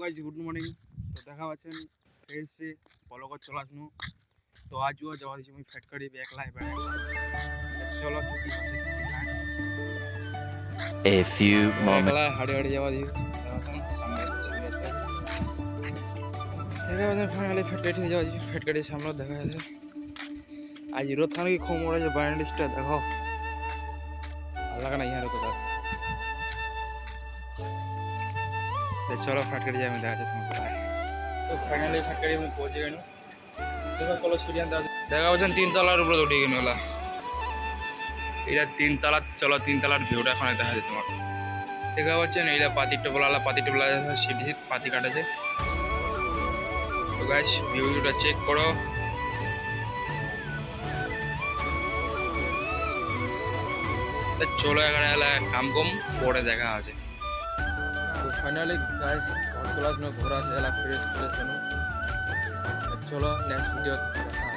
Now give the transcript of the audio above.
Guys good morning. তো দেখা পাচ্ছেন ফেসে পলকত চলে আসনু। তো আজও যাওয়া দিচ্ছি আমি ফ্যাট করি একলাই বেড়ে চলো কি হচ্ছে কি না। A few moments. একলাই হাড়ে হাড়ে যাওয়া দিই সামনে দেখা পাচ্ছেন ফাইনালি ফ্যাট কাটি যাওয়া দিচ্ছি। ফ্যাট কাটির সামনে দেখা যাচ্ছে আজ রোদ থাকি খুব মরে যে ব্যান্ডেজটা দেখো ভালো লাগে না ইয়ার তো। চলো ফ্যাট কাটি যাই আমি দেখা যাচ্ছে তোমার। তো ফাইনালি ফ্যাট কাটি আমি পৌঁছে গেল। দেখো চলো সিরিয়ান দেখা পাচ্ছেন 3 তলার উপরে উঠে গেল ওলা। এটা 3 তলা, চলো 3 তলার ভিউটা এখন দেখা যাচ্ছে তোমার। দেখা পাচ্ছেন এইটা পাতি টোপলা সিঁড়ি পাতি কাটেছে। তো গাইস ভিউটা চেক করো। চলো এখানে এলা কাম কম পরে দেখা আছে। তো ফাইনালি গাইস চলে আসলো ঘোরা আছে এলা ফ্রেশ চলো নেক্সট ভিডিও দেখা